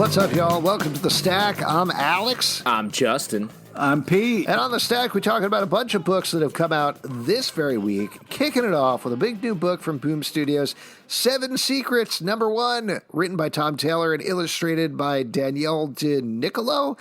What's up, y'all? Welcome to The Stack. I'm Alex. I'm Justin. I'm Pete. And on The Stack, we're talking about a bunch of books that have come out this very week. Kicking it off with a big new book from Boom Studios, 7 Secrets, #1, written by Tom Taylor and illustrated by Daniele Di Nicuolo.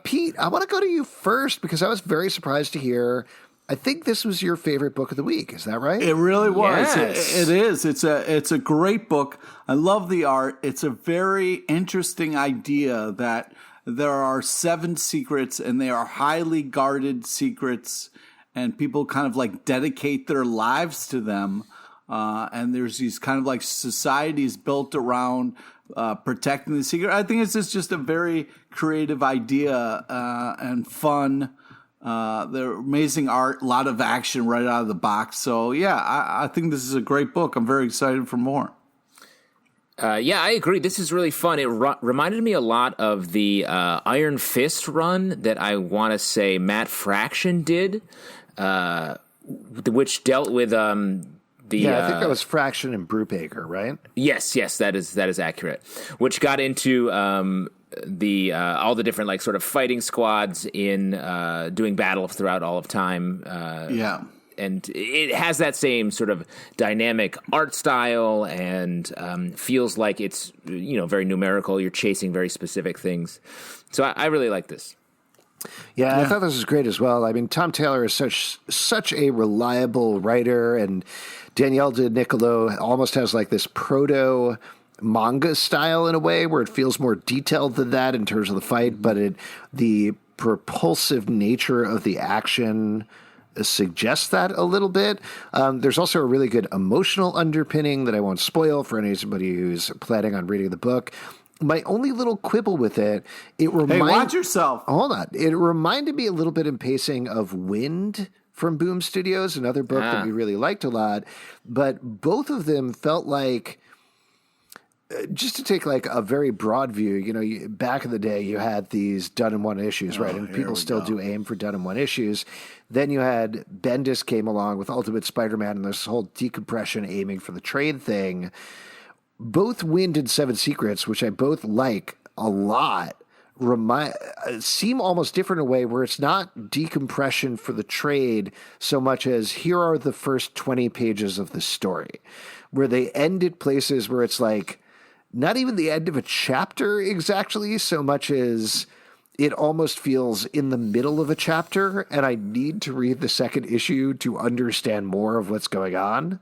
Pete, I want to go to you first because I was very surprised to hear. I think this was your favorite book of the week. Is that right? It really was. Yes. It is. It's a great book. I love the art. It's a very interesting idea that there are 7 secrets and they are highly guarded secrets and people kind of like dedicate their lives to them. And there's these kind of like societies built around protecting the secret. I think it's just a very creative idea and fun. They're amazing art, a lot of action right out of the box. So, yeah, I think this is a great book. I'm very excited for more. Yeah, I agree. This is really fun. It reminded me a lot of the Iron Fist run that I want to say Matt Fraction did, which dealt with I think that was Fraction and Brubaker, right? Yes, that is accurate. Which got into all the different like sort of fighting squads in doing battle throughout all of time. And it has that same sort of dynamic art style and feels like it's very numerical. You're chasing very specific things. So I really like this. Yeah, I thought this was great as well. I mean, Tom Taylor is such a reliable writer, and Daniele Di Nicuolo almost has like this proto manga style in a way where it feels more detailed than that in terms of the fight, but the propulsive nature of the action suggests that a little bit. There's also a really good emotional underpinning that I won't spoil for anybody who's planning on reading the book. My only little quibble with it Hey, watch yourself. Hold on. It reminded me a little bit in pacing of Wind from Boom Studios, another book that we really liked a lot. But both of them felt like, just to take like a very broad view, back in the day you had these done-in-one issues, right? And people still do aim for done-in-one issues. Then you had Bendis came along with Ultimate Spider-Man and this whole decompression aiming for the trade thing. Both Wind and 7 Secrets, which I both like a lot, seem almost different in a way where it's not decompression for the trade so much as here are the first 20 pages of the story, where they end at places where it's like, not even the end of a chapter exactly, so much as it almost feels in the middle of a chapter, and I need to read the second issue to understand more of what's going on.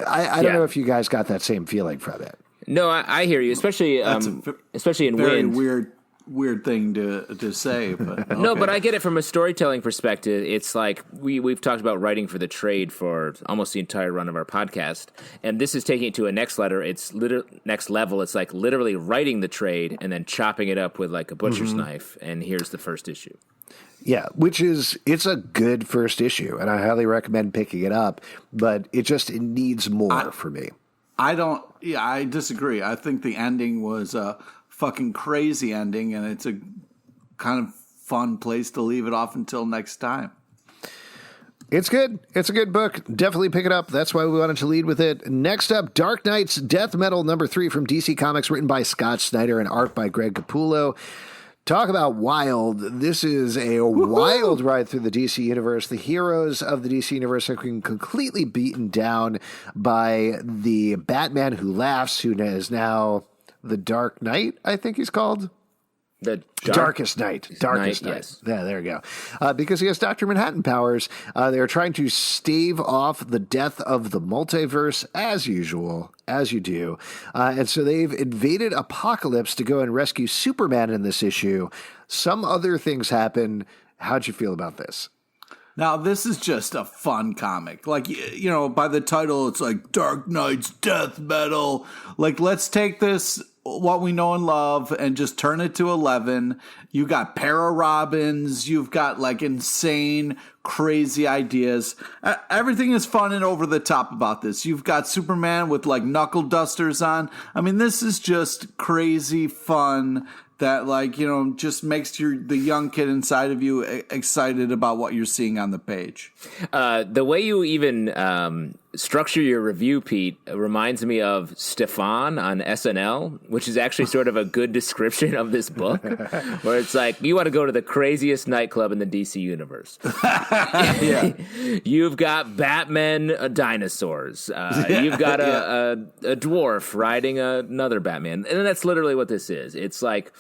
I don't know if you guys got that same feeling from it. No, I hear you, especially in very Wind. Weird thing to say, but okay. No, but I get it from a storytelling perspective. It's like we've talked about writing for the trade for almost the entire run of our podcast, and this is taking it to a next level. It's next level. It's like literally writing the trade and then chopping it up with like a butcher's knife. And here's the first issue. Yeah, it's a good first issue, and I highly recommend picking it up. But it needs more for me. I disagree. I think the ending was fucking crazy ending, and it's a kind of fun place to leave it off until next time. It's good. It's a good book. Definitely pick it up. That's why we wanted to lead with it. Next up, Dark Knight's Death Metal #3 from DC Comics, written by Scott Snyder and art by Greg Capullo. Talk about wild. This is a wild ride through the DC universe. The heroes of the DC universe are being completely beaten down by the Batman who laughs, who is now the Dark Knight, I think he's called. The Darkest Night. Darkest Night. Yes. Yeah, there you go. Because he has Dr. Manhattan powers. They're trying to stave off the death of the multiverse, as usual, as you do. And so they've invaded Apokolips to go and rescue Superman in this issue. Some other things happen. How'd you feel about this? Now, this is just a fun comic. Like, by the title, it's like Dark Knight's Death Metal. Like, let's take this, what we know and love, and just turn it to 11. You got para-robins. You've got, like, insane, crazy ideas. Everything is fun and over the top about this. You've got Superman with, like, knuckle dusters on. I mean, this is just crazy fun that, like, just makes the young kid inside of you excited about what you're seeing on the page. The way you even structure your review, Pete, reminds me of Stefan on SNL, which is actually sort of a good description of this book, where it's like, you want to go to the craziest nightclub in the DC universe. Yeah. You've got Batman dinosaurs. You've got a dwarf riding another Batman. And that's literally what this is. It's like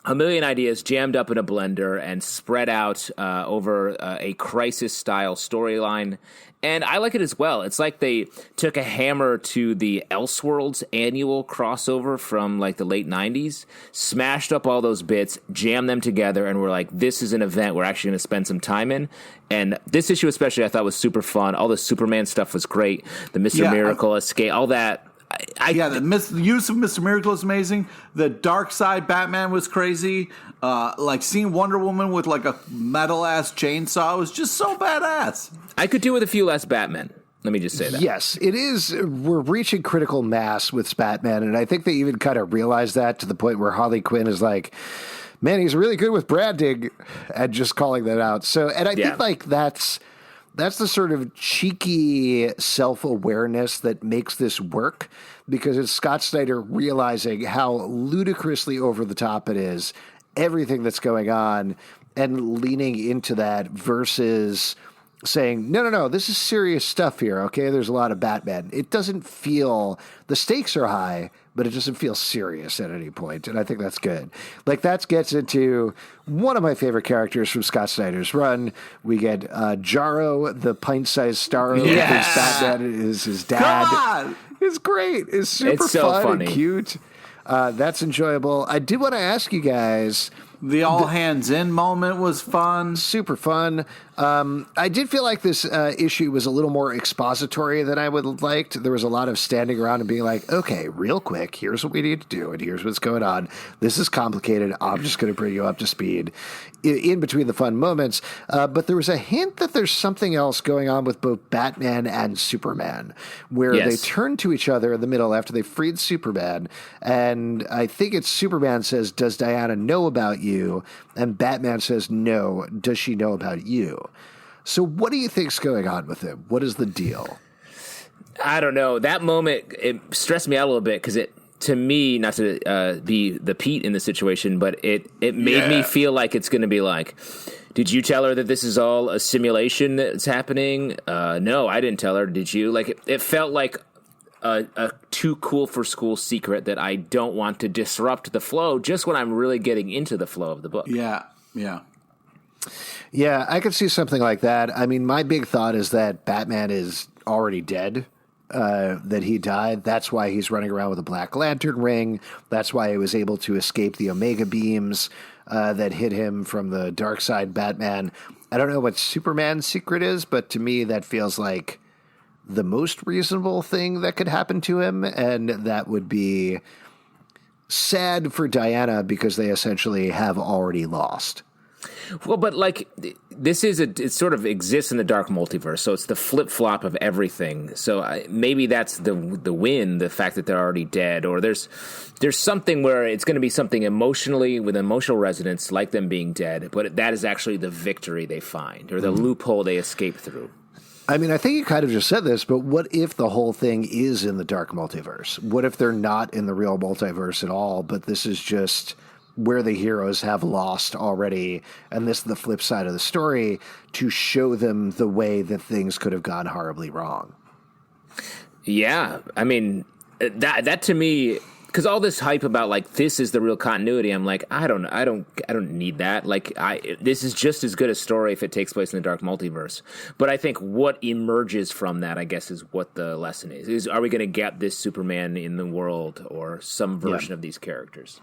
a million ideas jammed up in a blender and spread out over a crisis-style storyline. And I like it as well. It's like they took a hammer to the Elseworlds annual crossover from like the late 90s, smashed up all those bits, jammed them together, and we're like, this is an event we're actually going to spend some time in. And this issue especially I thought was super fun. All the Superman stuff was great. The Mr. Miracle escape, all that. The use of Mr. Miracle is amazing. The Dark Side Batman was crazy. Like seeing Wonder Woman with like a metal ass chainsaw was just so badass. I could do with a few less Batmen. Let me just say that. Yes, it is. We're reaching critical mass with Batman, and I think they even kind of realize that to the point where Harley Quinn is like, man, he's really good with branding, and just calling that out. So, and I think like that's the sort of cheeky self-awareness that makes this work, because it's Scott Snyder realizing how ludicrously over the top it is, everything that's going on, and leaning into that versus saying, no, this is serious stuff here, okay? There's a lot of Batman. It doesn't feel, the stakes are high, but it doesn't feel serious at any point, and I think that's good. Like, that gets into one of my favorite characters from Scott Snyder's run. We get Jarro, the pint-sized Starro, who thinks Batman is his dad. Come on! It's great. It's super fun and cute. That's enjoyable. I did want to ask you guys... The all hands in moment was fun. Super fun. I did feel like this issue was a little more expository than I would have liked. There was a lot of standing around and being like, okay, real quick, here's what we need to do, and here's what's going on. This is complicated. I'm just going to bring you up to speed in between the fun moments. But there was a hint that there's something else going on with both Batman and Superman, where they turn to each other in the middle after they freed Superman. And I think it's Superman says, does Diana know about you? And Batman says, no, does she know about you? So what do you think's going on with him? What is the deal? I don't know. That moment, it stressed me out a little bit because it, to me, not to be the Pete in the situation, but it made me feel like it's going to be like, did you tell her that this is all a simulation that's happening? No, I didn't tell her. Did you? Like, it felt like a too cool for school secret that I don't want to disrupt the flow just when I'm really getting into the flow of the book. Yeah, I could see something like that. I mean, my big thought is that Batman is already dead, that he died. That's why he's running around with a Black Lantern ring. That's why he was able to escape the Omega beams that hit him from the Dark Side Batman. I don't know what Superman's secret is, but to me that feels like the most reasonable thing that could happen to him, and that would be sad for Diana because they essentially have already lost. Well, but like this is it sort of exists in the dark multiverse, so it's the flip flop of everything. So maybe that's the win, the fact that they're already dead, or there's something where it's going to be something emotionally with emotional resonance, like them being dead, but that is actually the victory they find or the loophole they escape through. I mean, I think you kind of just said this, but what if the whole thing is in the dark multiverse? What if they're not in the real multiverse at all, but this is just where the heroes have lost already, and this is the flip side of the story to show them the way that things could have gone horribly wrong? Yeah, I mean, that to me... Because all this hype about like this is the real continuity, I'm like, I don't need that. Like, this is just as good a story if it takes place in the dark multiverse. But I think what emerges from that, I guess, is what the lesson is. Are we going to get this Superman in the world or some version of these characters?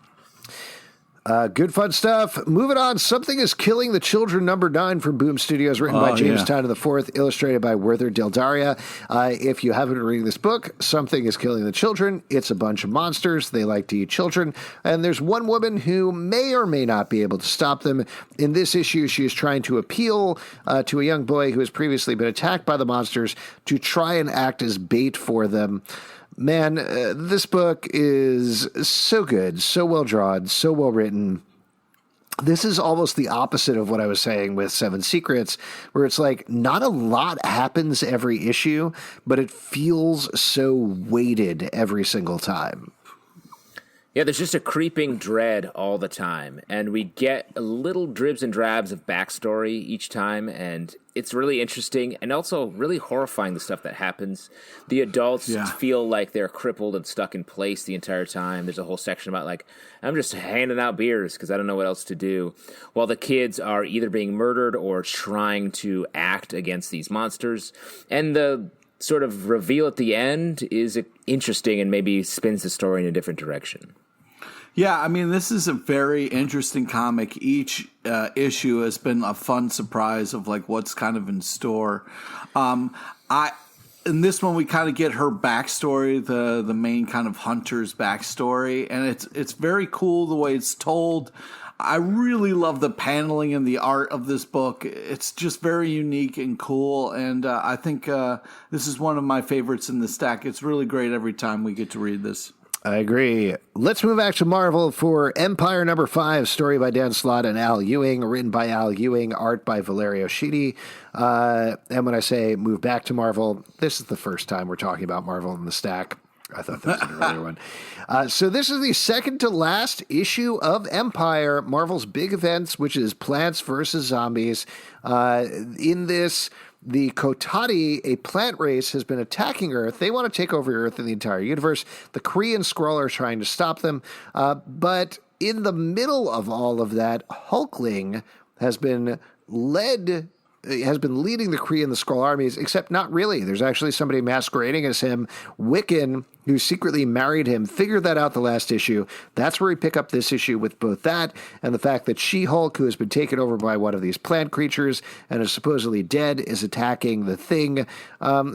Good fun stuff. Moving on, Something is Killing the Children, number 9 from Boom Studios, written by James Tynion IV, illustrated by Werther Dell'edera. If you haven't been reading this book, Something is Killing the Children. It's a bunch of monsters. They like to eat children. And there's one woman who may or may not be able to stop them. In this issue, she is trying to appeal to a young boy who has previously been attacked by the monsters to try and act as bait for them. Man, this book is so good, so well drawn, so well written. This is almost the opposite of what I was saying with Seven Secrets, where it's like not a lot happens every issue, but it feels so weighted every single time. Yeah, there's just a creeping dread all the time, and we get little dribs and drabs of backstory each time, and it's really interesting and also really horrifying, the stuff that happens. The adults feel like they're crippled and stuck in place the entire time. There's a whole section about, like, I'm just handing out beers because I don't know what else to do, while the kids are either being murdered or trying to act against these monsters. And the sort of reveal at the end is interesting and maybe spins the story in a different direction. Yeah, I mean, this is a very interesting comic. Each issue has been a fun surprise of like what's kind of in store. In this one, we kind of get her backstory, the main kind of hunter's backstory, and it's very cool the way it's told. I really love the paneling and the art of this book. It's just very unique and cool, and I think this is one of my favorites in the stack. It's really great every time we get to read this. I agree. Let's move back to Marvel for Empyre number 5, story by Dan Slott and Al Ewing, written by Al Ewing, art by Valerio Schiti. And when I say move back to Marvel, this is the first time we're talking about Marvel in the stack. I thought that was an earlier one. So this is the second to last issue of Empyre, Marvel's big events, which is Plants versus Zombies. In this, the Kotati, a plant race, has been attacking Earth. They want to take over Earth and the entire universe. The Kree and Skrull are trying to stop them. But in the middle of all of that, Hulkling has been leading the Kree and the Skrull armies, except not really. There's actually somebody masquerading as him. Wiccan, who secretly married him, figured that out the last issue. That's where we pick up this issue with both that and the fact that She-Hulk, who has been taken over by one of these plant creatures and is supposedly dead, is attacking the Thing.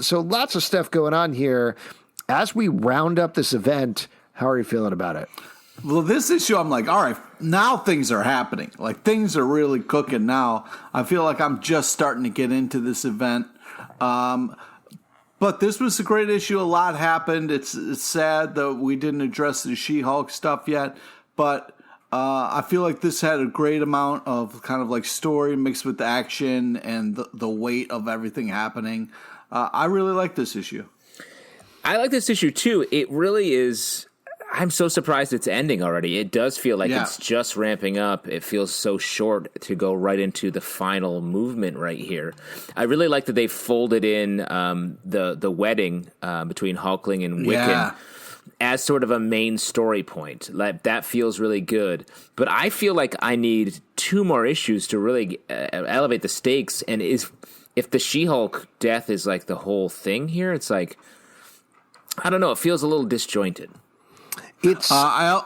So lots of stuff going on here. As we round up this event, how are you feeling about it? Well, this issue, I'm like, all right, now things are happening. Like, things are really cooking now. I feel like I'm just starting to get into this event. But this was a great issue. A lot happened. It's sad that we didn't address the She-Hulk stuff yet. But I feel like this had a great amount of kind of like story mixed with the action and the weight of everything happening. I really like this issue. I like this issue, too. It really is... I'm so surprised it's ending already. It does feel like it's just ramping up. It feels so short to go right into the final movement right here. I really like that they folded in the wedding between Hulkling and Wiccan as sort of a main story point. Like, that feels really good. But I feel like I need 2 more issues to really elevate the stakes. And if the She-Hulk death is like the whole thing here, it's like, I don't know. It feels a little disjointed. It's I'm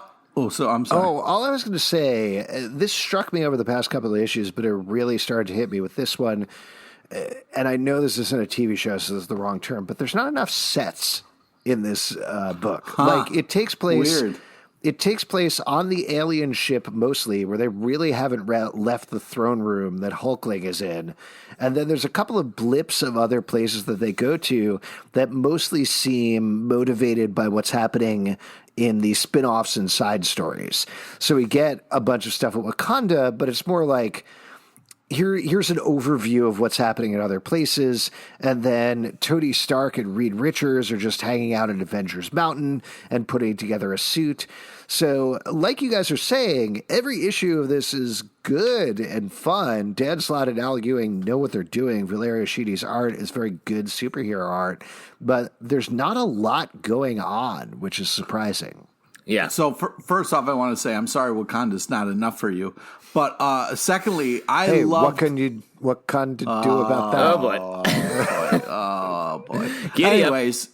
sorry. Oh, all I was going to say, this struck me over the past couple of issues, but it really started to hit me with this one. And I know this isn't a TV show, so this is the wrong term, but there's not enough sets in this book. Like, it takes place. Weird. It takes place on the alien ship mostly, where they really haven't left the throne room that Hulkling is in. And then there's a couple of blips of other places that they go to that mostly seem motivated by what's happening in the spin-offs and side stories. So we get a bunch of stuff at Wakanda, but it's more like, here's an overview of what's happening in other places, and then Tony Stark and Reed Richards are just hanging out at Avengers Mountain and putting together a suit. So, like you guys are saying, every issue of this is good and fun. Dan Slott and Al Ewing know what they're doing. Valerio Schiti's art is very good superhero art, but there's not a lot going on, which is surprising. Yeah. So first off, I want to say I'm sorry Wakanda's not enough for you. But secondly, what can do about that? Oh boy. Anyways,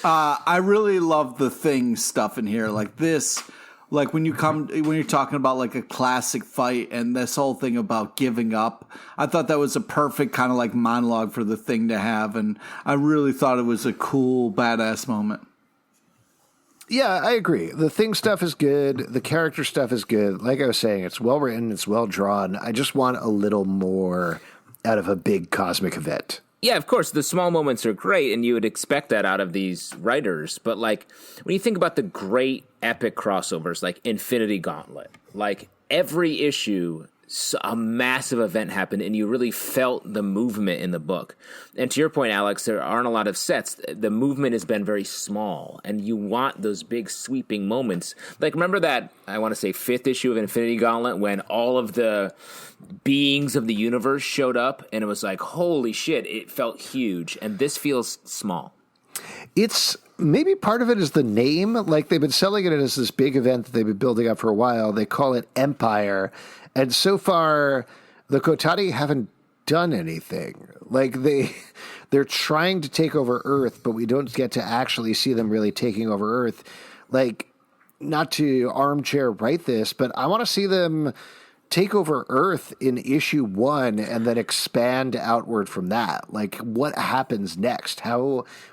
I really love the Thing stuff in here. Like this, like when you're talking about like a classic fight and this whole thing about giving up. I thought that was a perfect kind of like monologue for the Thing to have, and I really thought it was a cool, badass moment. Yeah, I agree. The Thing stuff is good. The character stuff is good. Like I was saying, it's well written. It's well drawn. I just want a little more out of a big cosmic event. Yeah, of course, the small moments are great, and you would expect that out of these writers. But, like, when you think about the great epic crossovers, like Infinity Gauntlet, like, every issue, a massive event happened, and you really felt the movement in the book. And to your point, Alex, there aren't a lot of sets. The movement has been very small, and you want those big sweeping moments. Like, remember that, I want to say, 5th issue of Infinity Gauntlet when all of the beings of the universe showed up, and it was like, holy shit, it felt huge. And this feels small. It's maybe part of it is the name. Like, they've been selling it as this big event that they've been building up for a while. They call it Empyre. And so far, the Kotati haven't done anything. Like, they're trying to take over Earth, but we don't get to actually see them really taking over Earth. Like, not to armchair write this, but I want to see them take over Earth in issue 1 and then expand outward from that. Like, what happens next?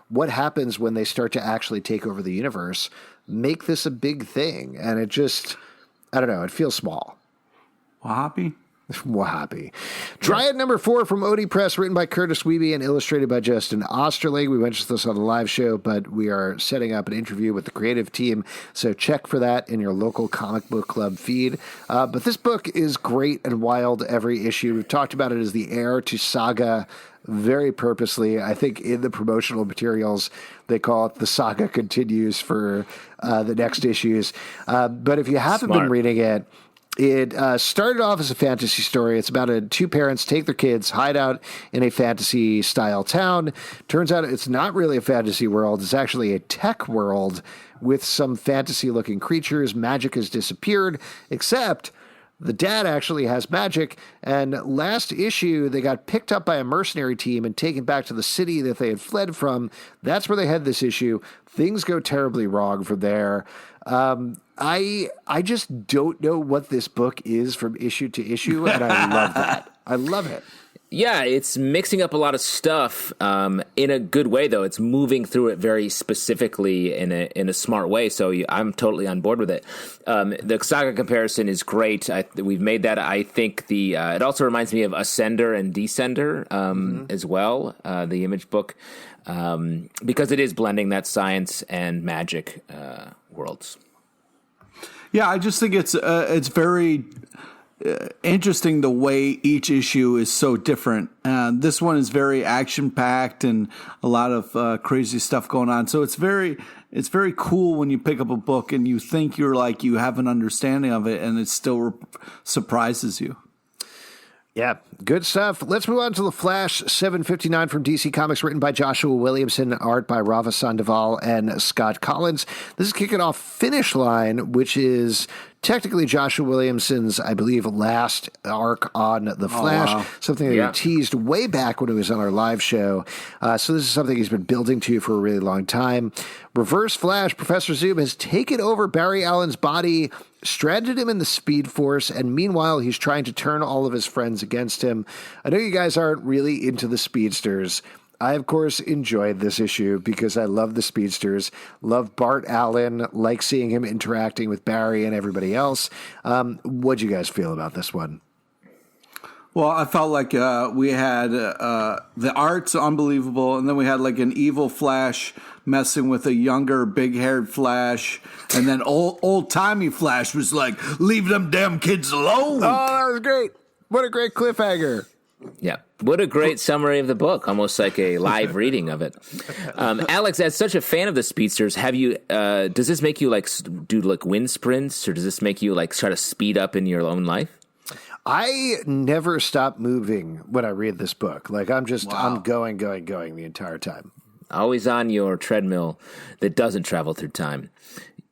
What happens when they start to actually take over the universe? Make this a big thing. And it just, I don't know, it feels small. Wahhapi? Wahhapi. Dryad number 4 from Oni Press, written by Kurtis Wiebe and illustrated by Justin Osterling. We mentioned this on the live show, but we are setting up an interview with the creative team, so check for that in your local comic book club feed. But this book is great and wild every issue. We've talked about it as the heir to Saga very purposely. I think in the promotional materials, they call it the Saga Continues for the next issues. But if you haven't been reading it, it started off as a fantasy story. It's about two parents take their kids, hide out in a fantasy-style town. Turns out it's not really a fantasy world. It's actually a tech world with some fantasy-looking creatures. Magic has disappeared, except the dad actually has magic. And last issue, they got picked up by a mercenary team and taken back to the city that they had fled from. That's where they had this issue. Things go terribly wrong from there. I just don't know what this book is from issue to issue, and I love that. I love it. Yeah, it's mixing up a lot of stuff in a good way, though. It's moving through it very specifically in a smart way, so I'm totally on board with it. The Saga comparison is great. We've made that. I think it also reminds me of Ascender and Descender as well, the Image book, because it is blending that science and magic worlds. Yeah, I just think it's very interesting the way each issue is so different. This one is very action packed and a lot of crazy stuff going on. So it's very cool when you pick up a book and you think you have an understanding of it, and it still surprises you. Yeah, good stuff. Let's move on to The Flash 759 from DC Comics, written by Joshua Williamson, art by Rafa Sandoval and Scott Kolins. This is kicking off Finish Line, which is technically Joshua Williamson's, I believe, last arc on The Flash, something that he teased way back when he was on our live show. So this is something he's been building to for a really long time. Reverse Flash, Professor Zoom has taken over Barry Allen's body, stranded him in the Speed Force, and meanwhile he's trying to turn all of his friends against him. I know you guys aren't really into the Speedsters. I, of course, enjoyed this issue because I love the Speedsters, love Bart Allen, like seeing him interacting with Barry and everybody else. What'd you guys feel about this one? Well, I felt like we had the art's unbelievable, and then we had like an evil Flash messing with a younger, big-haired Flash, and then old-timey Flash was like, leave them damn kids alone. Oh, that was great. What a great cliffhanger. Yeah. What a great summary of the book, almost like a live reading of it. Alex, as such a fan of the Speedsters, have you? Does this make you do wind sprints, or does this make you try to speed up in your own life? I never stop moving when I read this book. I'm going the entire time. Always on your treadmill that doesn't travel through time.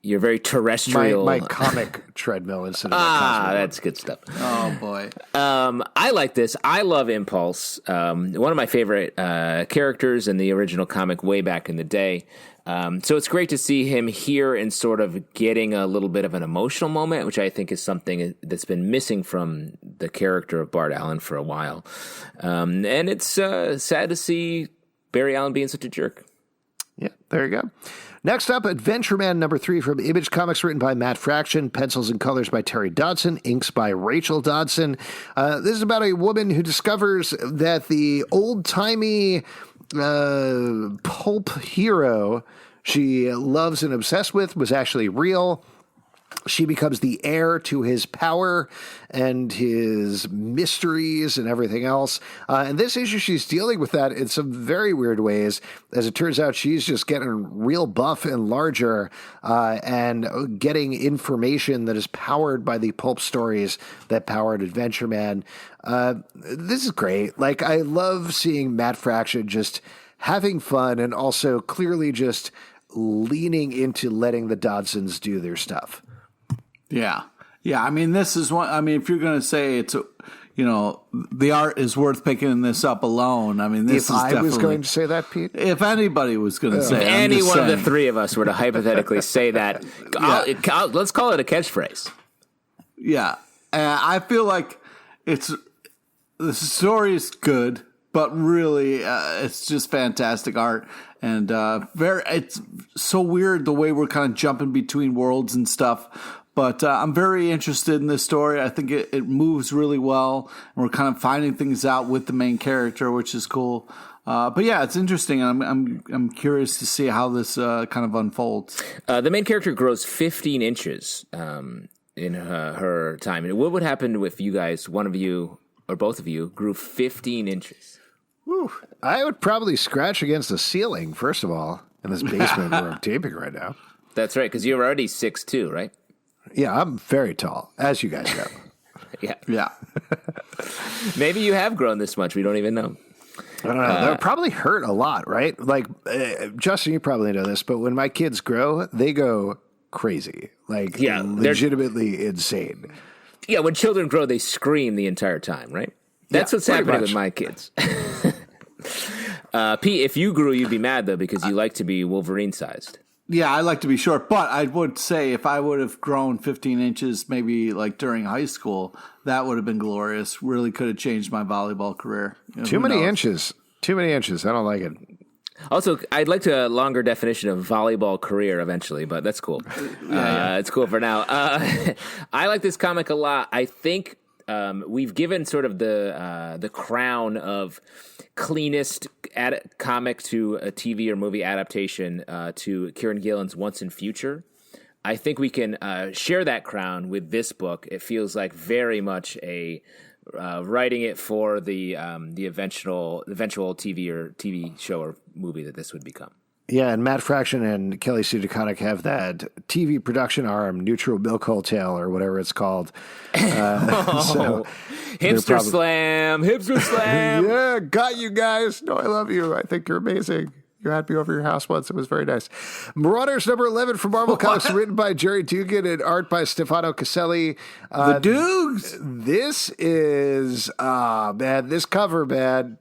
You're very terrestrial. My comic treadmill instead of my that's good stuff. Oh, boy. I like this. I love Impulse. One of my favorite characters in the original comic way back in the day. So it's great to see him here and sort of getting a little bit of an emotional moment, which I think is something that's been missing from the character of Bart Allen for a while. And it's sad to see Barry Allen being such a jerk. Yeah, there you go. Next up, Adventureman number 3 from Image Comics, written by Matt Fraction, pencils and colors by Terry Dodson, inks by Rachel Dodson. This is about a woman who discovers that the old-timey pulp hero she loves and obsessed with was actually real. She becomes the heir to his power and his mysteries and everything else. And this issue, she's dealing with that in some very weird ways. As it turns out, she's just getting real buff and larger and getting information that is powered by the pulp stories that powered Adventureman. This is great. Like, I love seeing Matt Fraction just having fun and also clearly just leaning into letting the Dodsons do their stuff. Yeah. Yeah. I mean, this is one. I mean, if you're going to say it's, the art is worth picking this up alone. I mean, this is definitely. If I was going to say that, Pete? If anybody was going to say it. If any one of the three of us were to hypothetically say that, let's call it a catchphrase. Yeah. I feel like the story is good, but really, it's just fantastic art. And it's so weird the way we're kind of jumping between worlds and stuff. But I'm very interested in this story. I think it moves really well, and we're kind of finding things out with the main character, which is cool. But yeah, it's interesting. I'm curious to see how this kind of unfolds. The main character grows 15 inches in her time. And what would happen if you guys, one of you or both of you, grew 15 inches? Whew. I would probably scratch against the ceiling, first of all, in this basement where I'm taping right now. That's right, because you're already 6'2", right? Yeah, I'm very tall, as you guys know. Yeah. Maybe you have grown this much. We don't even know. I don't know. That would probably hurt a lot, right? Like, Justin, you probably know this, but when my kids grow, they go crazy. Like, legitimately insane. Yeah, when children grow, they scream the entire time, right? That's what's happening with my kids. Pete, if you grew, you'd be mad, though, because you like to be Wolverine-sized. Yeah, I like to be short, but I would say if I would have grown 15 inches, maybe like during high school, that would have been glorious. Really could have changed my volleyball career. Too many inches. Too many inches. I don't like it. Also, I'd like a longer definition of volleyball career eventually, but that's cool. It's cool for now. I like this comic a lot. I think we've given sort of the crown of cleanest comic to a TV or movie adaptation to Kieran Gillen's Once and Future. I think we can share that crown with this book. It feels like very much a writing it for the eventual TV show or movie that this would become. Yeah, and Matt Fraction and Kelly Sue DeConnick have that TV production arm, Neutral Milk Hotel, or whatever it's called. Hipster Slam! Yeah, got you guys. No, I love you. I think you're amazing. You had me over your house once. It was very nice. Marauders number 11 from Marvel Comics, written by Gerry Duggan and art by Stefano Caselli. The Dukes! This is, man, this cover, man.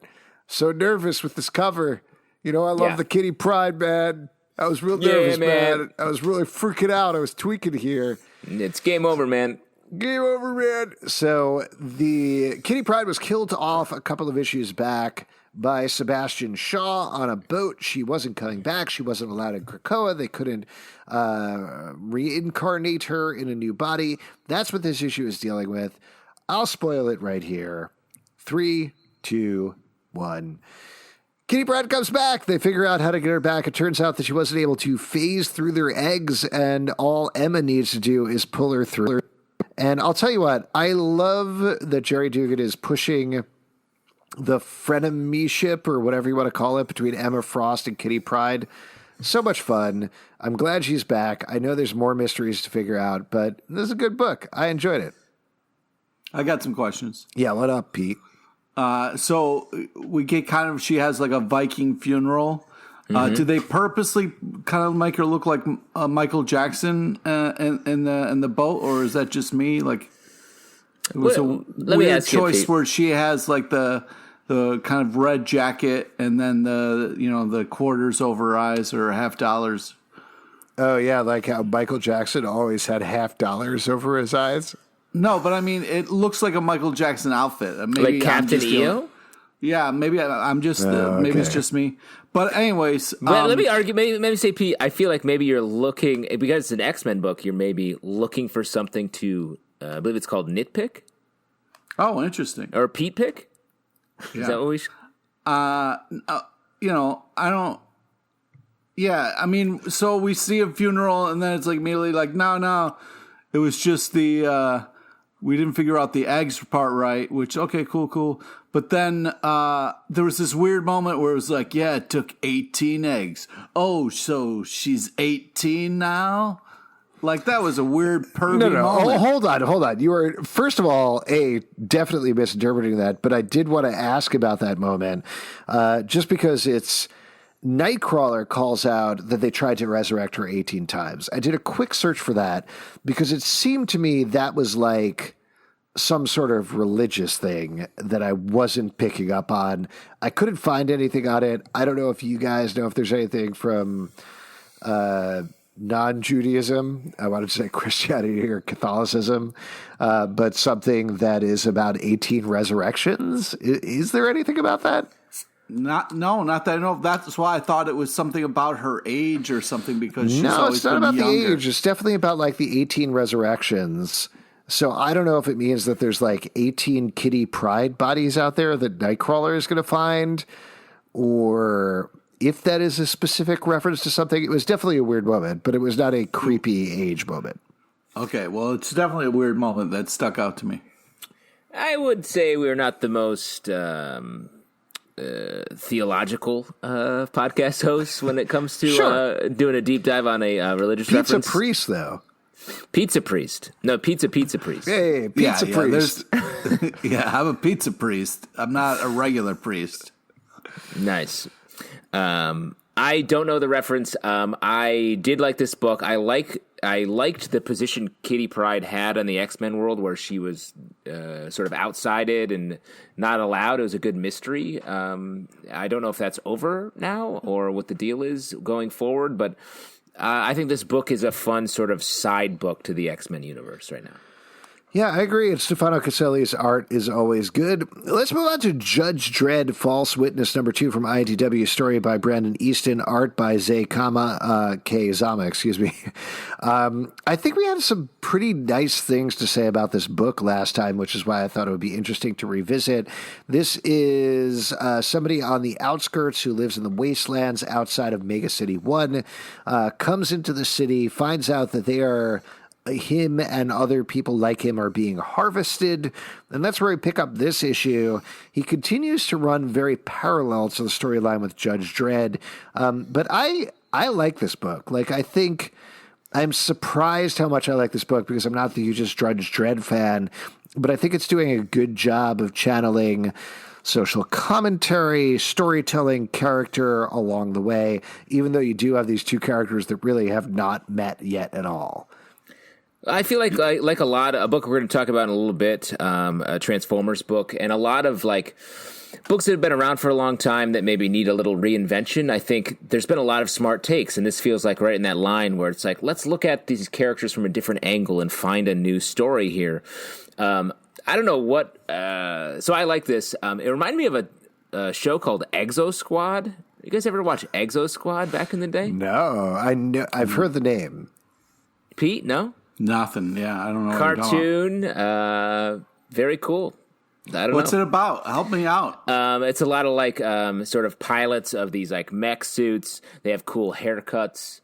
So nervous with this cover. You know, I love the Kitty Pryde, man. I was real nervous, man. I was really freaking out. I was tweaking here. It's game over, man. Game over, man. So the Kitty Pryde was killed off a couple of issues back by Sebastian Shaw on a boat. She wasn't coming back. She wasn't allowed in Krakoa. They couldn't reincarnate her in a new body. That's what this issue is dealing with. I'll spoil it right here. 3, 2, 1. Kitty Pryde comes back. They figure out how to get her back. It turns out that she wasn't able to phase through their eggs, and all Emma needs to do is pull her through. And I'll tell you what, I love that Gerry Duggan is pushing the frenemyship, or whatever you want to call it, between Emma Frost and Kitty Pryde. So much fun. I'm glad she's back. I know there's more mysteries to figure out, but this is a good book. I enjoyed it. I got some questions. Yeah, what up, Pete? So we get kind of, she has like a Viking funeral. Do they purposely kind of make her look like Michael Jackson in the boat, or is that just me? Like, it was weird choice where she has like the kind of red jacket and then the quarters over her eyes or $50. Oh yeah, like how Michael Jackson always had $50 over his eyes. No, but I mean, it looks like a Michael Jackson outfit. Maybe like Captain EO? Yeah, maybe I'm just, maybe it's just me. But anyways. Let me argue, maybe say, Pete, I feel like maybe you're looking, because it's an X-Men book, you're maybe looking for something to, I believe it's called nitpick? Oh, interesting. Or Pete pick? Yeah. Is that what we should? I don't. Yeah, I mean, so we see a funeral and then it's like immediately like, no. It was just the we didn't figure out the eggs part right, which, okay, cool. But then there was this weird moment where it was like, yeah, it took 18 eggs. Oh, so she's 18 now? Like, that was a weird pervy moment. Oh, hold on. You were, first of all, definitely misinterpreting that, but I did want to ask about that moment, just because it's Nightcrawler calls out that they tried to resurrect her 18 times. I did a quick search for that because it seemed to me that was like some sort of religious thing that I wasn't picking up on. I couldn't find anything on it. I don't know if you guys know if there's anything from non-Judaism. I wanted to say Christianity or Catholicism, but something that is about 18 resurrections. Is there anything about that? Not that I know of. That's why I thought it was something about her age or something, because she's always been younger. It's not about the age. It's definitely about like the 18 resurrections. So I don't know if it means that there's like 18 Kitty Pryde bodies out there that Nightcrawler is going to find, or if that is a specific reference to something. It was definitely a weird moment, but it was not a creepy age moment. Okay, well, it's definitely a weird moment that stuck out to me. I would say we're not the most theological podcast hosts when it comes to doing a deep dive on a religious reference. Pizza priest, though. Pizza priest. No, pizza priest. Hey, pizza priest. Yeah, I'm a pizza priest. I'm not a regular priest. Nice. I don't know the reference. I did like this book. I liked the position Kitty Pryde had in the X-Men world, where she was sort of outside-ed and not allowed. It was a good mystery. I don't know if that's over now or what the deal is going forward, but I think this book is a fun sort of side book to the X-Men universe right now. Yeah, I agree. And Stefano Caselli's art is always good. Let's move on to Judge Dredd, False Witness #2 from Iitw, story by Brandon Easton, art by Kei Zama, excuse me. I think we had some pretty nice things to say about this book last time, which is why I thought it would be interesting to revisit. This is somebody on the outskirts who lives in the wastelands outside of Mega City 1, comes into the city, finds out that him and other people like him are being harvested, and that's where we pick up this issue. He continues to run very parallel to the storyline with Judge Dredd, but I like this book. Like, I think I'm surprised how much I like this book, because I'm not the hugest Judge Dredd fan, but I think it's doing a good job of channeling social commentary, storytelling, character along the way, even though you do have these two characters that really have not met yet at all. I feel like a book we're going to talk about in a little bit, a Transformers book, and a lot of like books that have been around for a long time that maybe need a little reinvention. I think there's been a lot of smart takes, and this feels like right in that line where it's like, let's look at these characters from a different angle and find a new story here. I don't know what, so I like this. It reminded me of a show called Exo Squad. You guys ever watch Exo Squad back in the day? No, I've heard the name. Pete, no? Nothing. Yeah, I don't know. Cartoon, very cool. I don't know. What's it about? Help me out. It's a lot of like sort of pilots of these like mech suits. They have cool haircuts.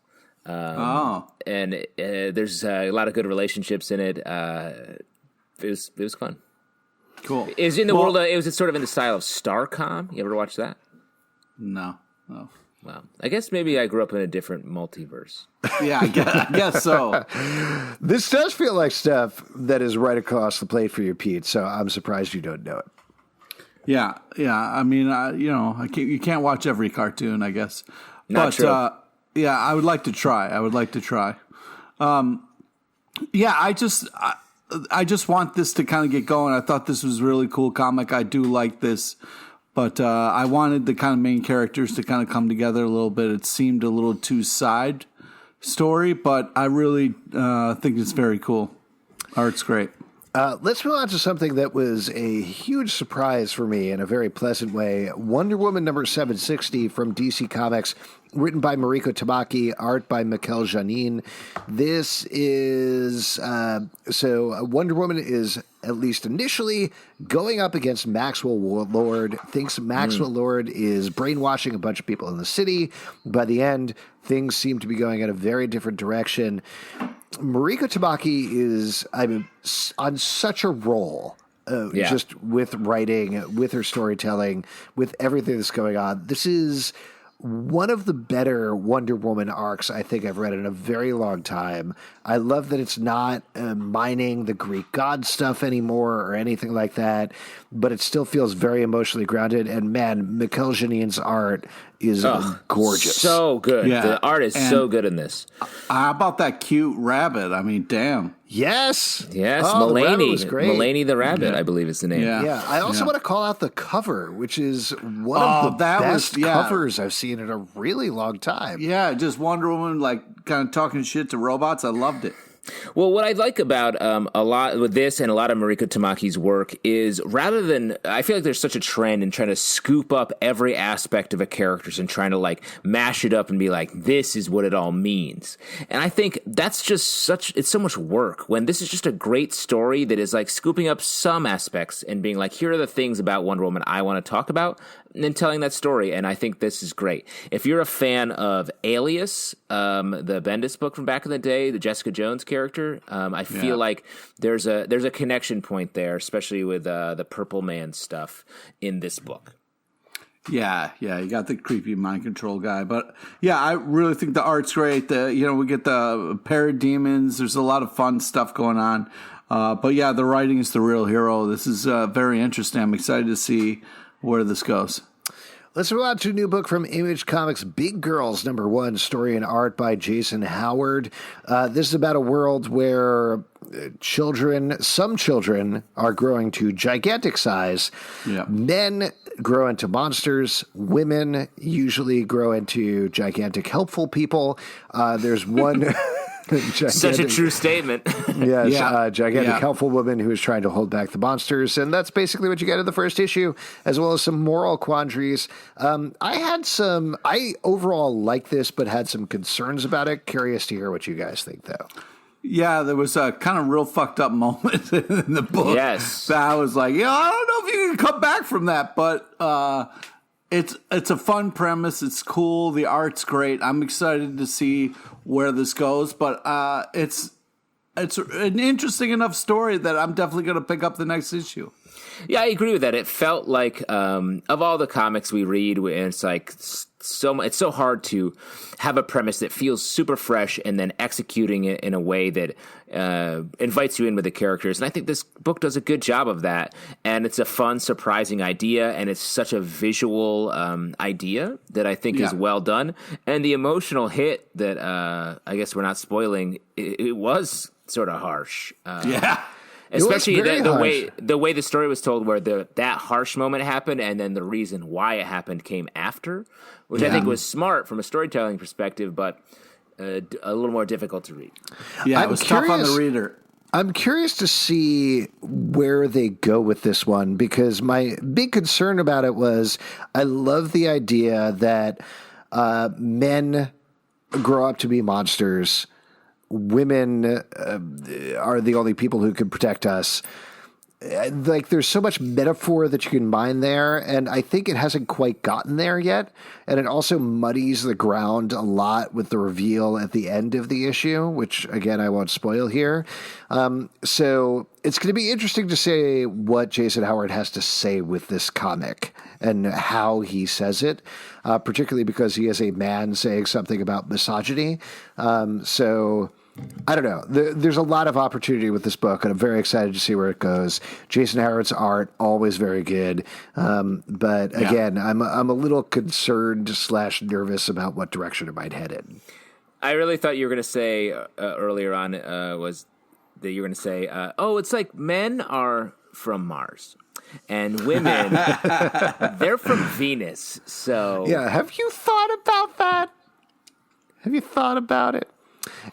And there's a lot of good relationships in it. It was fun. Cool. It was in the world. It was sort of in the style of Starcom. You ever watch that? No. Well, I guess maybe I grew up in a different multiverse. Yeah, I guess so. This does feel like stuff that is right across the plate for you, Pete, so I'm surprised you don't know it. Yeah. I mean, you can't watch every cartoon, I guess. Not true. Yeah, I would like to try. Yeah, I just want this to kind of get going. I thought this was a really cool comic. I do like this. But I wanted the kind of main characters to kind of come together a little bit. It seemed a little too side story, but I really think it's very cool. Art's great. Let's move on to something that was a huge surprise for me in a very pleasant way. Wonder Woman #760 from DC Comics. written by Mariko Tamaki, art by Mikel Janin. This is so Wonder Woman is at least initially going up against Maxwell Lord, thinks Maxwell Lord is brainwashing a bunch of people in the city. By the end, things seem to be going in a very different direction. Mariko Tamaki is, on such a roll, just with writing, with her storytelling, with everything that's going on. This is one of the better Wonder Woman arcs I think I've read in a very long time. I love that it's not mining the Greek god stuff anymore or anything like that, but it still feels very emotionally grounded. And man, Mikel Janin's art is gorgeous. So good. Yeah. The art is so good in this. How about that cute rabbit? I mean, damn. Yes. Mulaney the rabbit, I believe is the name. Yeah. I also want to call out the cover, which is one of the best covers I've seen in a really long time. Yeah, just Wonder Woman, like, kind of talking shit to robots. I loved it. Well, what I like about a lot with this and a lot of Mariko Tamaki's work is rather than, I feel like there's such a trend in trying to scoop up every aspect of a character's and trying to like mash it up and be like, this is what it all means. And I think that's just it's so much work when this is just a great story that is like scooping up some aspects and being like, here are the things about Wonder Woman I want to talk about, and then telling that story. And I think this is great. If you're a fan of Alias, the Bendis book from back in the day, the Jessica Jones character, I feel like there's a connection point there, especially with the Purple Man stuff in this book. Yeah, you got the creepy mind control guy, but yeah, I really think the art's great. We get the parademons. There's a lot of fun stuff going on. But yeah, the writing is the real hero. This is very interesting. I'm excited to see where this goes. Let's move on to a new book from Image Comics, Big Girls #1, story and art by Jason Howard. This is about a world where some children are growing to gigantic size. Yeah. Men grow into monsters. Women usually grow into gigantic helpful people. There's one... Such a true statement. Yes, gigantic helpful woman who is trying to hold back the monsters, and that's basically what you get in the first issue, as well as some moral quandaries. I overall like this, but had some concerns about it. Curious to hear what you guys think, though. Yeah, there was a kind of real fucked up moment in the book. Yes, that I was like, I don't know if you can come back from that, but it's a fun premise. It's cool. The art's great. I'm excited to see where this goes, but it's an interesting enough story that I'm definitely going to pick up the next issue. Yeah, I agree with that. It felt like of all the comics we read, it's like it's so hard to have a premise that feels super fresh and then executing it in a way that invites you in with the characters. And I think this book does a good job of that. And it's a fun, surprising idea, and it's such a visual idea that I think is well done. And the emotional hit that I guess we're not spoiling, it was sort of harsh. Especially the way the story was told, where that harsh moment happened, and then the reason why it happened came after, which I think was smart from a storytelling perspective, but a little more difficult to read. Yeah, it was tough on the reader. I'm curious to see where they go with this one, because my big concern about it was I love the idea that men grow up to be monsters. Women are the only people who can protect us. Like, there's so much metaphor that you can mine there, and I think it hasn't quite gotten there yet. And it also muddies the ground a lot with the reveal at the end of the issue, which, again, I won't spoil here. So it's going to be interesting to see what Jason Howard has to say with this comic and how he says it, particularly because he is a man saying something about misogyny. So I don't know. There's a lot of opportunity with this book, and I'm very excited to see where it goes. Jason Howard's art, always very good. But again, I'm a little concerned / nervous about what direction it might head in. I really thought you were going to say earlier on was that you were going to say, it's like men are from Mars and women, they're from Venus. So yeah, have you thought about that? Have you thought about it?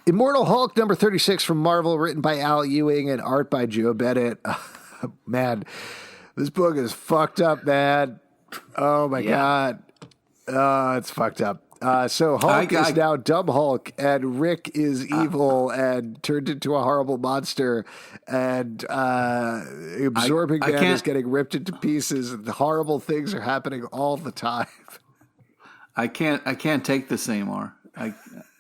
Immortal Hulk #36 from Marvel, written by Al Ewing and art by Joe Bennett. Man, this book is fucked up, man. Oh my God. Oh, it's fucked up. So Hulk is now Dumb Hulk, and Rick is evil and turned into a horrible monster, and Absorbing Man is getting ripped into pieces, and horrible things are happening all the time. I can't take this anymore.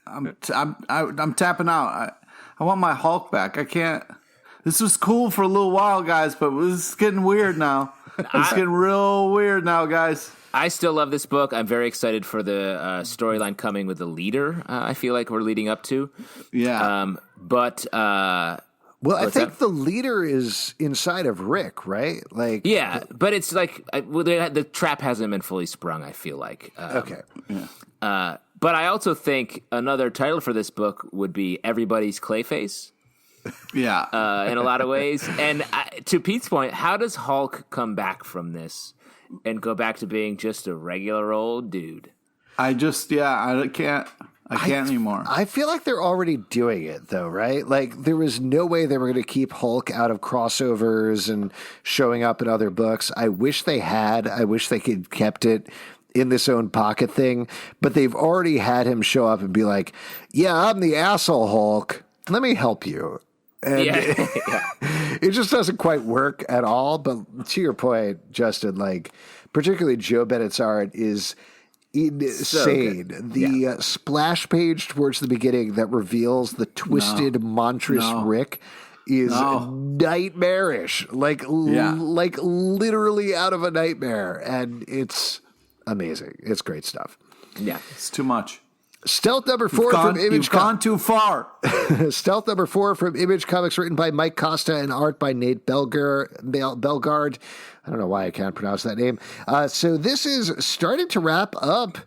I'm tapping out. I want my Hulk back. I can't. This was cool for a little while, guys, but it's getting weird now. It's getting real weird now, guys. I still love this book. I'm very excited for the storyline coming with the leader. I feel like we're leading up to. Yeah. Well, I think the leader is inside of Rick, right? Like, yeah, but it's like the trap hasn't been fully sprung. I feel like. Okay. Yeah. But I also think another title for this book would be Everybody's Clayface. Yeah. In a lot of ways. And to Pete's point, how does Hulk come back from this and go back to being just a regular old dude? I can't anymore. I feel like they're already doing it, though, right? Like, there was no way they were going to keep Hulk out of crossovers and showing up in other books. I wish they had. I wish they could kept it in this own pocket thing. But they've already had him show up and be like, yeah, I'm the asshole Hulk. Let me help you. And it just doesn't quite work at all. But to your point, Justin, like, particularly Joe Bennett's art is insane. The splash page towards the beginning that reveals the twisted, monstrous Rick is nightmarish. Like literally out of a nightmare. And it's amazing. It's great stuff. Yeah. It's too much. Stealth number 4 from Image. You've gone too far. Stealth number 4 from Image Comics, written by Mike Costa and art by Nate Belgard. I don't know why I can't pronounce that name. So this is starting to wrap up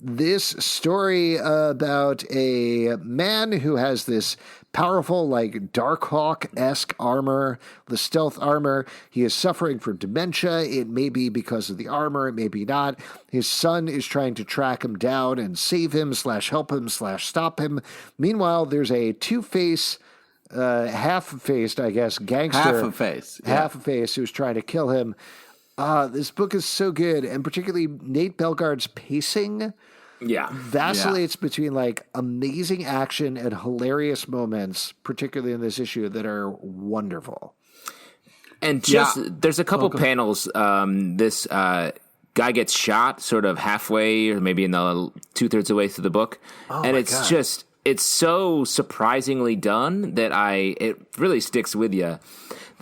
this story about a man who has this powerful, like, Darkhawk-esque armor, the stealth armor. He is suffering from dementia. It may be because of the armor. It may be not. His son is trying to track him down and save him / help him / stop him. Meanwhile, there's a two-face, half-faced, I guess, gangster. Half-a-face who's trying to kill him. This book is so good, and particularly Nate Belgard's pacing vacillates between, like, amazing action and hilarious moments, particularly in this issue, that are wonderful. And there's a couple panels. This guy gets shot sort of halfway or maybe in the 2/3 of the way through the book. And it's so surprisingly done that it really sticks with you.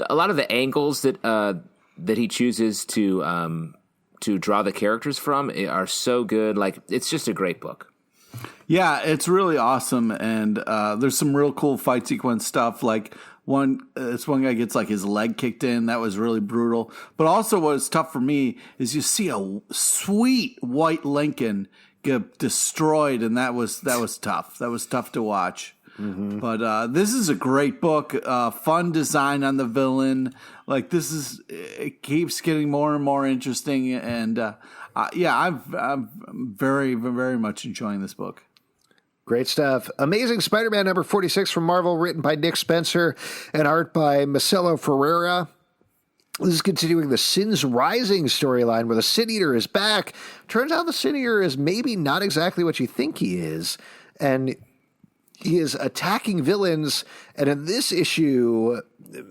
A lot of the angles that he chooses to draw the characters from are so good. Like, it's just a great book. Yeah, it's really awesome. And there's some real cool fight sequence stuff. Like this one guy gets like his leg kicked in. That was really brutal. But also what was tough for me is you see a sweet white Lincoln get destroyed. And that was tough. That was tough to watch. Mm-hmm. But this is a great book. Fun design on the villain. Like, it keeps getting more and more interesting. And I'm very, very much enjoying this book. Great stuff. Amazing Spider-Man number 46 from Marvel, written by Nick Spencer and art by Marcelo Ferreira. This is continuing the Sins Rising storyline where the Sin Eater is back. Turns out the Sin Eater is maybe not exactly what you think he is. And he is attacking villains, and in this issue,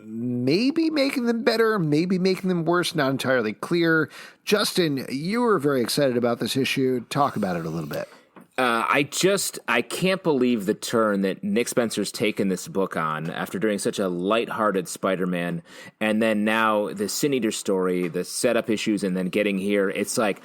maybe making them better, maybe making them worse, not entirely clear. Justin, you were very excited about this issue. Talk about it a little bit. I can't believe the turn that Nick Spencer's taken this book on after doing such a lighthearted Spider-Man, and then now the Sin Eater story, the setup issues, and then getting here. It's like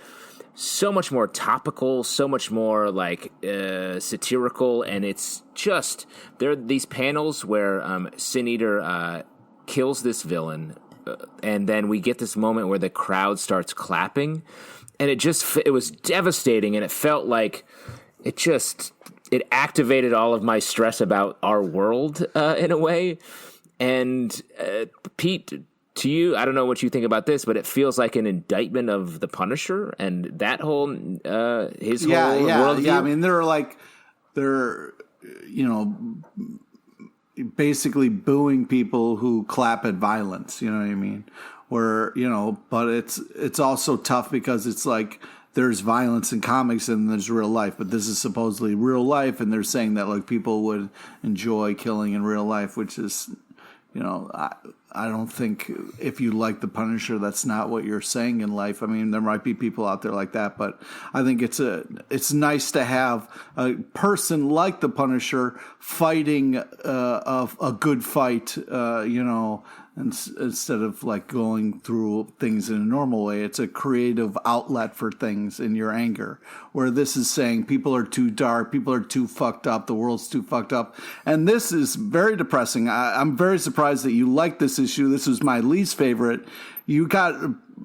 so much more topical, so much more like satirical, and it's just there are these panels where Sin Eater kills this villain, and then we get this moment where the crowd starts clapping, and it was devastating, and it felt like it activated all of my stress about our world in a way. And Pete, to you, I don't know what you think about this, but it feels like an indictment of the Punisher and that whole his whole worldview. Yeah, I mean, they're basically booing people who clap at violence. You know what I mean? But it's also tough because it's like there's violence in comics and there's real life, but this is supposedly real life, and they're saying that like people would enjoy killing in real life, which is, I don't think if you like the Punisher, that's not what you're saying in life. I mean, there might be people out there like that, but I think it's nice to have a person like the Punisher fighting a good fight, instead of like going through things in a normal way. It's a creative outlet for things in your anger, where this is saying people are too dark, people are too fucked up, the world's too fucked up. And this is very depressing. I'm very surprised that you like this issue. This was my least favorite. You got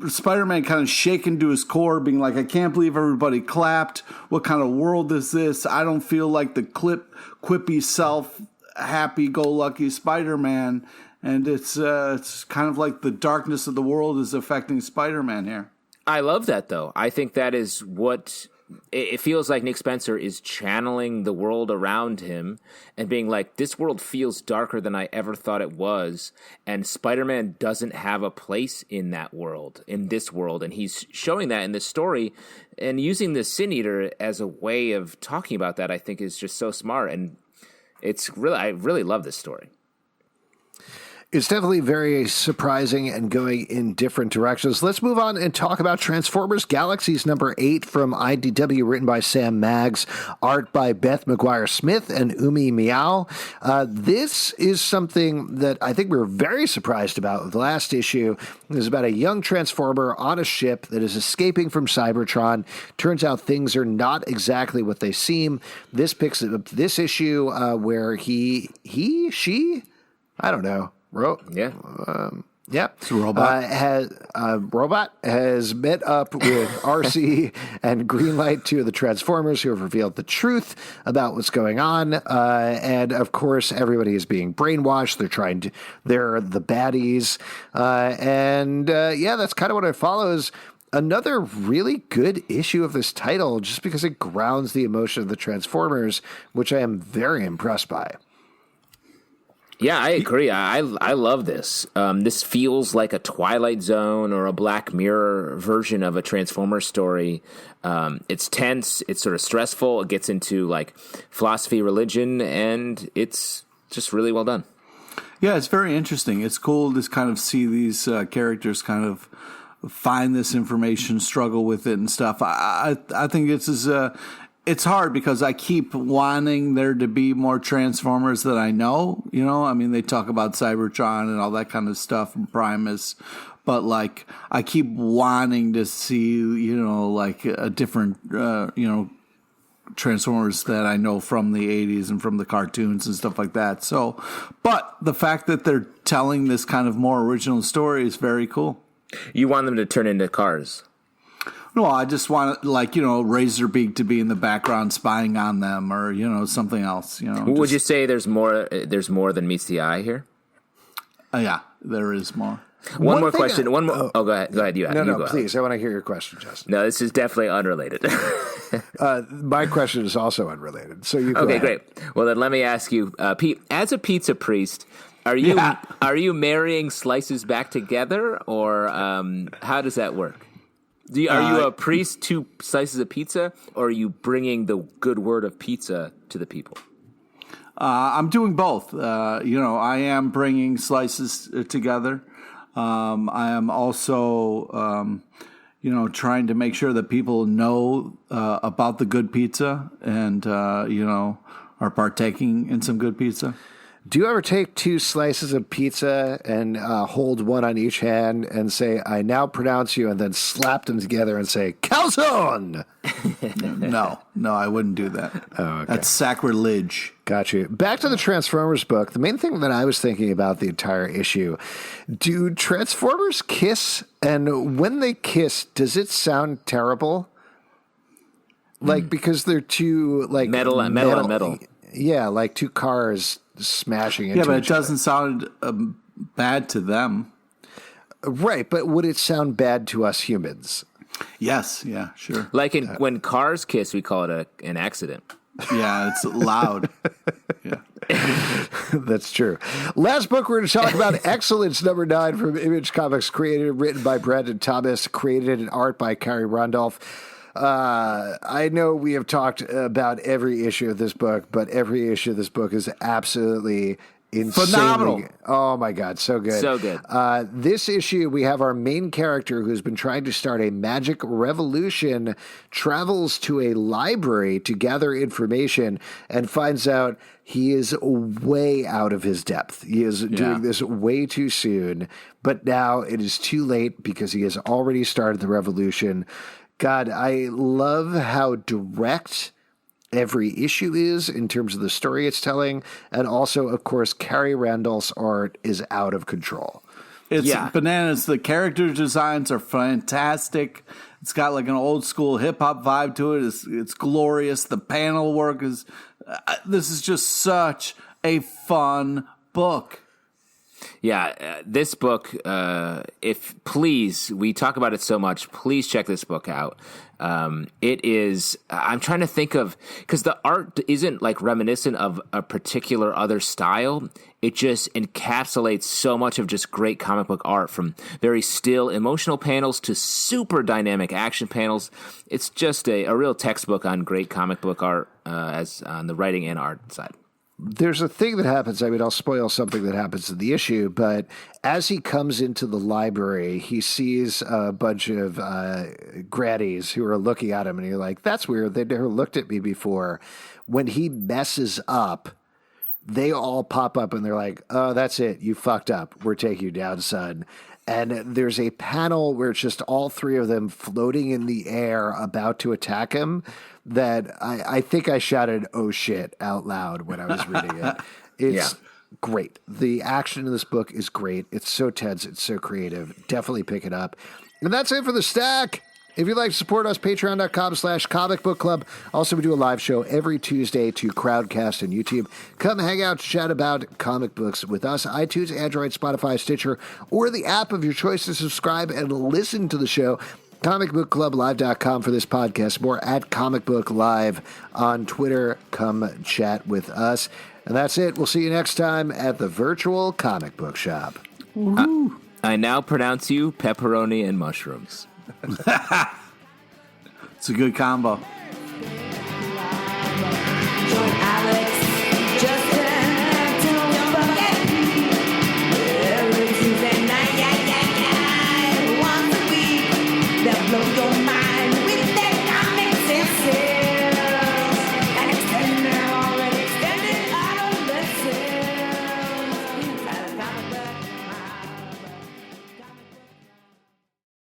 Spider-Man kind of shaken to his core, being like, I can't believe everybody clapped. What kind of world is this? I don't feel like the quippy self, happy-go-lucky Spider-Man. And it's kind of like the darkness of the world is affecting Spider-Man here. I love that, though. I think that is what it feels like. Nick Spencer is channeling the world around him and being like, this world feels darker than I ever thought it was. And Spider-Man doesn't have a place in that world, in this world. And he's showing that in this story, and using the Sin Eater as a way of talking about that, I think is just so smart. And I really love this story. It's definitely very surprising and going in different directions. Let's move on and talk about Transformers Galaxies number 8 from IDW, written by Sam Maggs, art by Beth McGuire-Smith and Umi Miao. This is something that I think we were very surprised about. The last issue is about a young Transformer on a ship that is escaping from Cybertron. Turns out things are not exactly what they seem. This picks up this issue where she, I don't know. It's a robot. Has met up with RC and Greenlight, two of the Transformers who have revealed the truth about what's going on. And of course, everybody is being brainwashed. They're the baddies. That's kind of what it follows. Another really good issue of this title, just because it grounds the emotion of the Transformers, which I am very impressed by. Yeah, I agree. I love this. This feels like a Twilight Zone or a Black Mirror version of a Transformers story. It's tense. It's sort of stressful. It gets into like philosophy, religion, and it's just really well done. Yeah, it's very interesting. It's cool to kind of see these characters kind of find this information, struggle with it and stuff. I think it's hard because I keep wanting there to be more Transformers that I know. I mean, they talk about Cybertron and all that kind of stuff and Primus, but like I keep wanting to see, like a different, Transformers that I know from the 80s and from the cartoons and stuff like that. So, but the fact that they're telling this kind of more original story is very cool. You want them to turn into cars? No, I just want, Razorbeak to be in the background spying on them, or something else. Would you say there's more than meets the eye here? Yeah, there is more. One more question. Go ahead. Go ahead. No, please. I want to hear your question, Justin. No, this is definitely unrelated. My question is also unrelated. So you go ahead. Great. Well, then let me ask you, Pete. As a pizza priest, are you marrying slices back together, or how does that work? Are you a priest to slices of pizza, or are you bringing the good word of pizza to the people? I'm doing both. I am bringing slices together. I am also, trying to make sure that people know about the good pizza and, are partaking in some good pizza. Do you ever take 2 slices of pizza and hold one on each hand and say, I now pronounce you, and then slap them together and say, calzone? No, I wouldn't do that. Oh, okay. That's sacrilege. Got you. Back to the Transformers book. The main thing that I was thinking about the entire issue, do Transformers kiss? And when they kiss, does it sound terrible? Like, because they're two, like... Metal on metal. Yeah, like 2 cars smashing into each other. Yeah, but it doesn't sound bad to them. Right, but would it sound bad to us humans? Yes, yeah, sure. Like when cars kiss, we call it an accident. Yeah, it's loud. Yeah. That's true. Last book we're going to talk about, Excellence number 9 from Image Comics, written by Brandon Thomas, created and art by Carrie Randolph. I know we have talked about every issue of this book, but every issue of this book is absolutely insanely phenomenal. Oh my God, so good. So good. This issue, we have our main character who's been trying to start a magic revolution, travels to a library to gather information and finds out he is way out of his depth. He is doing this way too soon, but now it is too late because he has already started the revolution. God, I love how direct every issue is in terms of the story it's telling. And also, of course, Carrie Randall's art is out of control. It's bananas. The character designs are fantastic. It's got like an old school hip hop vibe to it. It's glorious. The panel work is, this is just such a fun book. Yeah, this book, we talk about it so much, please check this book out. It is, I'm trying to think of, because the art isn't like reminiscent of a particular other style. It just encapsulates so much of just great comic book art, from very still emotional panels to super dynamic action panels. It's just a real textbook on great comic book art, as on the writing and art side. There's a thing that happens. I mean, I'll spoil something that happens in the issue, but as he comes into the library, he sees a bunch of grannies who are looking at him, and you're like, that's weird. They've never looked at me before. When he messes up, they all pop up, and they're like, oh, that's it. You fucked up. We're taking you down, son. And there's a panel where it's just all three of them floating in the air about to attack him that I think I shouted, oh shit, out loud when I was reading it. It's great. The action in this book is great. It's so tense. It's so creative. Definitely pick it up. And that's it for the stack. If you'd like to support us, patreon.com/comicbookclub. Also, we do a live show every Tuesday to Crowdcast and YouTube. Come hang out, chat about comic books with us. iTunes, Android, Spotify, Stitcher, or the app of your choice to subscribe and listen to the show. comicbookclublive.com for this podcast. More at Comic Book Live on Twitter. Come chat with us. And that's it. We'll see you next time at the virtual comic book shop. I now pronounce you pepperoni and mushrooms. It's a good combo. Blow your mind with